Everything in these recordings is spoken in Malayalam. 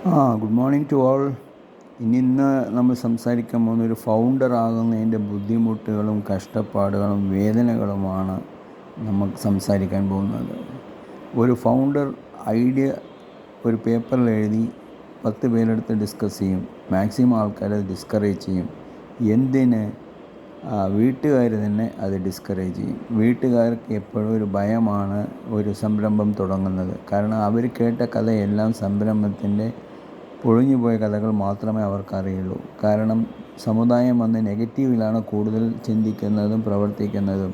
Good morning to all. ഇന്ന് നമ്മൾ സംസാരിക്കാൻ പോകുന്ന ഒരു ഫൗണ്ടർ ആകുന്നതിൻ്റെ ബുദ്ധിമുട്ടുകളും കഷ്ടപ്പാടുകളും വേദനകളുമാണ് നമുക്ക് സംസാരിക്കാൻ പോകുന്നത്. ഒരു ഫൗണ്ടർ ഐഡിയ ഒരു പേപ്പറിൽ എഴുതി 10 പേരെടുത്ത് ഡിസ്കസ് ചെയ്യും. മാക്സിമം ആൾക്കാരത് ഡിസ്കറേജ് ചെയ്യും. എന്തിന്? വീട്ടുകാർ തന്നെ അത് ഡിസ്കറേജ് ചെയ്യും. വീട്ടുകാർക്ക് എപ്പോഴും ഒരു ഭയമാണ് ഒരു സംരംഭം തുടങ്ങുന്നത്. കാരണം അവർ കേട്ട കഥയെല്ലാം സംരംഭത്തിൻ്റെ പൊളിഞ്ഞുപോയ കഥകൾ മാത്രമേ അവർക്കറിയുള്ളൂ. കാരണം സമുദായം വന്ന് നെഗറ്റീവിലാണ് കൂടുതൽ ചിന്തിക്കുന്നതും പ്രവർത്തിക്കുന്നതും.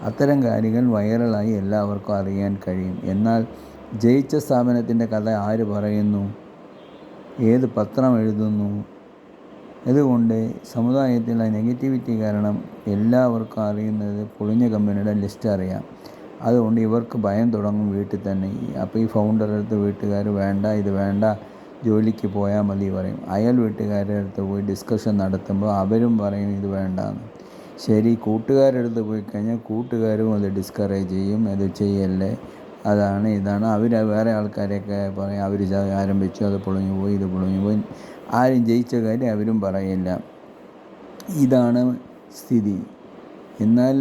അത്തരം കാര്യങ്ങൾ വൈറലായി എല്ലാവർക്കും അറിയാൻ കഴിയും. എന്നാൽ ജയിച്ച സ്ഥാപനത്തിൻ്റെ കഥ ആര് പറയുന്നു? ഏത് പത്രം എഴുതുന്നു? അതുകൊണ്ട് സമുദായത്തിലെ നെഗറ്റിവിറ്റി കാരണം എല്ലാവർക്കും അറിയുന്നത് പൊളിഞ്ഞ കമ്പനിയുടെ ലിസ്റ്റ് അറിയാം. അതുകൊണ്ട് ഇവർക്ക് ഭയം തുടങ്ങും വീട്ടിൽ തന്നെ. അപ്പോൾ ഈ ഫൗണ്ടറുടെ അടുത്ത് വീട്ടുകാർ വേണ്ട, ഇത് വേണ്ട, ജോലിക്ക് പോയാൽ മതി പറയും. അയൽ വീട്ടുകാരുടെ അടുത്ത് പോയി ഡിസ്കഷൻ നടത്തുമ്പോൾ അവരും പറയും ഇത് വേണ്ടാന്ന്. ശരി, കൂട്ടുകാരുടെ അടുത്ത് പോയി കഴിഞ്ഞാൽ കൂട്ടുകാരും അത് ഡിസ്കറേജ് ചെയ്യും, അത് ചെയ്യല്ലേ, അതാണ് ഇതാണ്. അവർ വേറെ ആൾക്കാരെയൊക്കെ പറയും അവർ ആരംഭിച്ചു, അത് പൊളിഞ്ഞു പോയി, ഇത് പൊളിഞ്ഞു പോയി. ആരും ജയിച്ച കാര്യം അവരും പറയില്ല. ഇതാണ് സ്ഥിതി. എന്നാൽ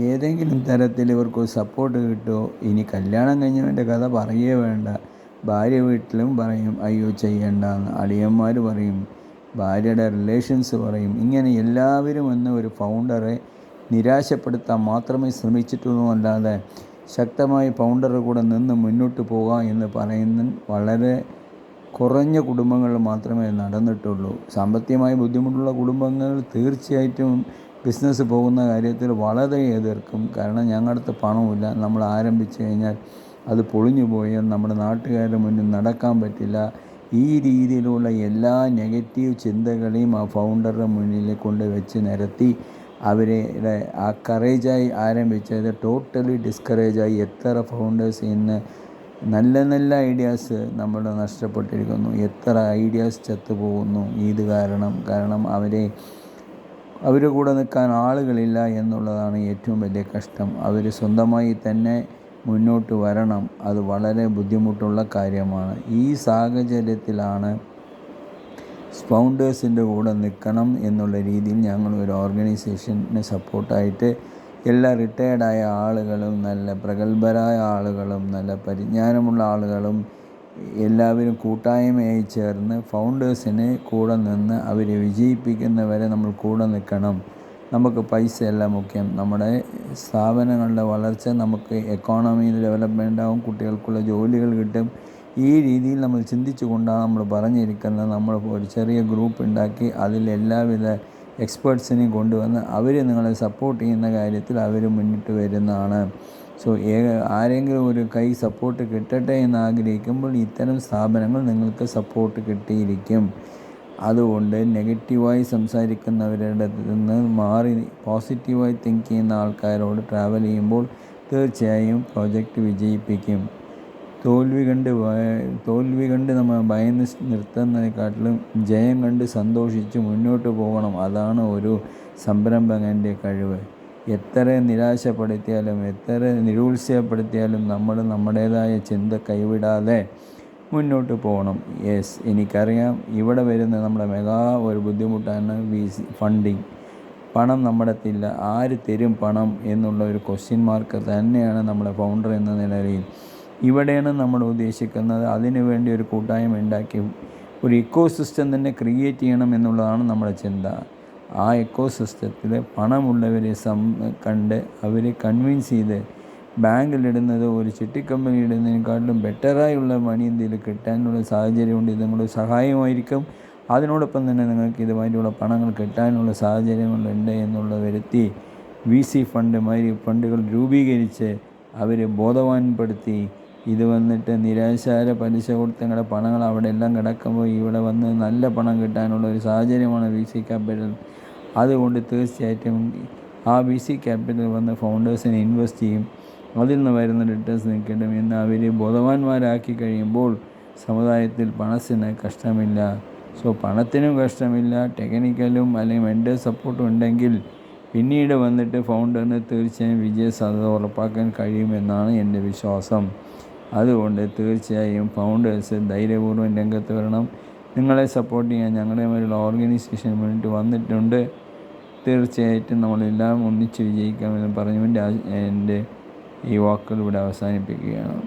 ഏതെങ്കിലും തരത്തിൽ ഇവർക്കൊരു സപ്പോർട്ട് കിട്ടുമോ? ഇനി കല്യാണം കഴിഞ്ഞവൻ്റെ കഥ പറയേ വേണ്ട. ഭാര്യ വീട്ടിലും പറയും അയ്യോ ചെയ്യണ്ടെന്ന്. അളിയന്മാർ പറയും, ഭാര്യയുടെ റിലേഷൻസ് പറയും. ഇങ്ങനെ എല്ലാവരും വന്ന് ഒരു ഫൗണ്ടറെ നിരാശപ്പെടുത്താൻ മാത്രമേ ശ്രമിച്ചിട്ടുള്ളൂ. അല്ലാതെ ശക്തമായി ഫൗണ്ടറുടെ കൂടെ നിന്ന് മുന്നോട്ട് പോകാം എന്ന് പറയുന്ന വളരെ കുറഞ്ഞ കുടുംബങ്ങളിൽ മാത്രമേ നടന്നിട്ടുള്ളൂ. സാമ്പത്തികമായി ബുദ്ധിമുട്ടുള്ള കുടുംബങ്ങൾ തീർച്ചയായിട്ടും ബിസിനസ് പോകുന്ന കാര്യത്തിൽ വളരെ എതിർക്കും. കാരണം ഞങ്ങളുടെ അടുത്ത് പണമില്ല, നമ്മൾ ആരംഭിച്ചു കഴിഞ്ഞാൽ അത് പൊളിഞ്ഞു പോയാൽ നമ്മുടെ നാട്ടുകാരുടെ മുന്നിൽ നടക്കാൻ പറ്റില്ല. ഈ രീതിയിലുള്ള എല്ലാ നെഗറ്റീവ് ചിന്തകളെയും ആ ഫൗണ്ടറുടെ മുന്നിൽ കൊണ്ട് വെച്ച് നിരത്തി അവരുടെ ആ കറേജായി ആരംഭിച്ചത് ടോട്ടലി ഡിസ്കറേജായി എത്ര ഫൗണ്ടേഴ്സ് ഇന്ന് നല്ല നല്ല ഐഡിയാസ് നമ്മൾ നഷ്ടപ്പെട്ടിരിക്കുന്നു. എത്ര ഐഡിയാസ് ചത്തുപോകുന്നു ഇത് കാരണം അവരുടെ കൂടെ നിൽക്കാൻ ആളുകളില്ല എന്നുള്ളതാണ് ഏറ്റവും വലിയ കഷ്ടം. അവർ സ്വന്തമായി തന്നെ മുന്നോട്ട് വരണം. അത് വളരെ ബുദ്ധിമുട്ടുള്ള കാര്യമാണ്. ഈ സാഹചര്യത്തിലാണ് ഫൗണ്ടേഴ്സിൻ്റെ കൂടെ നിൽക്കണം എന്നുള്ള രീതിയിൽ ഞങ്ങൾ ഒരു ഓർഗനൈസേഷന് സപ്പോർട്ടായിട്ട് എല്ലാ റിട്ടയർഡായ ആളുകളും നല്ല പ്രഗത്ഭരായ ആളുകളും നല്ല പരിജ്ഞാനമുള്ള ആളുകളും എല്ലാവരും കൂട്ടായ്മയായി ചേർന്ന് ഫൗണ്ടേഴ്സിന് കൂടെ നിന്ന് അവരെ വിജയിപ്പിക്കുന്നവരെ നമ്മൾ കൂടെ നിൽക്കണം. നമുക്ക് പൈസയല്ല മുഖ്യം, നമ്മുടെ സ്ഥാപനങ്ങളുടെ വളർച്ച, നമുക്ക് എക്കോണമി ഡെവലപ്മെൻ്റ് ആവും, കുട്ടികൾക്കുള്ള ജോലികൾ കിട്ടും. ഈ രീതിയിൽ നമ്മൾ ചിന്തിച്ചു കൊണ്ടാണ് നമ്മൾ പറഞ്ഞിരിക്കുന്നത്. നമ്മൾ ഒരു ചെറിയ ഗ്രൂപ്പ് ഉണ്ടാക്കി അതിൽ എല്ലാവിധ എക്സ്പേർട്സിനെയും കൊണ്ടുവന്ന് അവർ നിങ്ങളെ സപ്പോർട്ട് ചെയ്യുന്ന കാര്യത്തിൽ അവർ മുന്നിട്ട് വരുന്നതാണ്. സോ ആരെങ്കിലും ഒരു കൈ സപ്പോർട്ട് കിട്ടട്ടെ എന്ന് ആഗ്രഹിക്കുമ്പോൾ ഇത്തരം സ്ഥാപനങ്ങൾ നിങ്ങൾക്ക് സപ്പോർട്ട് കിട്ടിയിരിക്കും. അതുകൊണ്ട് നെഗറ്റീവായി സംസാരിക്കുന്നവരുടെ നിന്ന് മാറി പോസിറ്റീവായി തിങ്ക് ചെയ്യുന്ന ആൾക്കാരോട് ട്രാവൽ ചെയ്യുമ്പോൾ തീർച്ചയായും പ്രോജക്റ്റ് വിജയിപ്പിക്കും. തോൽവി കണ്ട് നമ്മൾ ഭയന്ന് നിർത്തുന്നതിനെക്കാട്ടിലും ജയം കണ്ട് സന്തോഷിച്ച് മുന്നോട്ട് പോകണം. അതാണ് ഒരു സംരംഭകൻ്റെ കഴിവ്. എത്ര നിരാശപ്പെടുത്തിയാലും എത്ര നിരുത്സാഹപ്പെടുത്തിയാലും നമ്മൾ നമ്മുടേതായ ചിന്ത കൈവിടാതെ മുന്നോട്ട് പോകണം. യെസ്, എനിക്കറിയാം ഇവിടെ വരുന്ന നമ്മുടെ മെഗാ ഒരു ബുദ്ധിമുട്ടാണ് ഫണ്ടിങ്. പണം നമ്മുടെ അടുത്തില്ല, ആര് തരും പണം എന്നുള്ള ഒരു ക്വസ്റ്റ്യൻ മാർക്ക് തന്നെയാണ് നമ്മുടെ ഫൗണ്ടർ എന്ന നിലയിൽ. ഇവിടെയാണ് നമ്മൾ ഉദ്ദേശിക്കുന്നത്. അതിനുവേണ്ടി ഒരു കൂട്ടായ്മ ഉണ്ടാക്കി ഒരു ഇക്കോ സിസ്റ്റം തന്നെ ക്രിയേറ്റ് ചെയ്യണം എന്നുള്ളതാണ് നമ്മുടെ ചിന്ത. ആ ഇക്കോ സിസ്റ്റത്തിൽ പണമുള്ളവരെ കണ്ട് അവരെ കൺവിൻസ് ചെയ്ത് ബാങ്കിലിടുന്നത് ഒരു ചിട്ടിക്കമ്പനി ഇടുന്നതിനെക്കാട്ടിലും ബെറ്ററായുള്ള മണി എന്തെങ്കിലും കിട്ടാനുള്ള സാഹചര്യമുണ്ട്. ഇത് നിങ്ങളുടെ സഹായമായിരിക്കും. അതിനോടൊപ്പം തന്നെ നിങ്ങൾക്ക് ഇതുമാതിരിയുള്ള പണങ്ങൾ കിട്ടാനുള്ള സാഹചര്യങ്ങളുണ്ട് എന്നുള്ളത് വരുത്തി VC ഫണ്ടുകൾ രൂപീകരിച്ച് അവരെ ബോധവാൻപ്പെടുത്തി ഇത് വന്നിട്ട് നിരാശാര പലിശ കൊടുത്ത് നിങ്ങളുടെ പണങ്ങൾ അവിടെ എല്ലാം കിടക്കുമ്പോൾ ഇവിടെ വന്ന് നല്ല പണം കിട്ടാനുള്ള ഒരു സാഹചര്യമാണ് VC ക്യാപിറ്റൽ. അതുകൊണ്ട് തീർച്ചയായിട്ടും ആ VC ക്യാപിറ്റൽ വന്ന് ഫൗണ്ടേഴ്സിനെ ഇൻവെസ്റ്റ് ചെയ്യും. അതിൽ നിന്ന് വരുന്ന റിട്ടേൺസ് കിട്ടും എന്ന് അവർ ബോധവാന്മാരാക്കി കഴിയുമ്പോൾ സമുദായത്തിൽ പണത്തിന് കഷ്ടമില്ല. സോ പണത്തിനും കഷ്ടമില്ല, ടെക്നിക്കലും അല്ലെങ്കിൽ മെൻ്റൽ സപ്പോർട്ടും ഉണ്ടെങ്കിൽ പിന്നീട് വന്നിട്ട് ഫൗണ്ടറിന് തീർച്ചയായും വിജയ സാധ്യത ഉറപ്പാക്കാൻ കഴിയുമെന്നാണ് എൻ്റെ വിശ്വാസം. അതുകൊണ്ട് തീർച്ചയായും ഫൗണ്ടേഴ്സ് ധൈര്യപൂർവ്വം രംഗത്ത് വരണം. നിങ്ങളെ സപ്പോർട്ട് ചെയ്യാൻ ഞങ്ങളുടെമായുള്ള ഓർഗനൈസേഷൻ മുന്നിട്ട് വന്നിട്ടുണ്ട്. തീർച്ചയായിട്ടും നമ്മളെല്ലാം ഒന്നിച്ച് വിജയിക്കാമെന്ന് പറഞ്ഞുകൊണ്ട് എൻ്റെ ഈ വാക്കുകൾ ഇവിടെ അവസാനിപ്പിക്കുകയാണ്.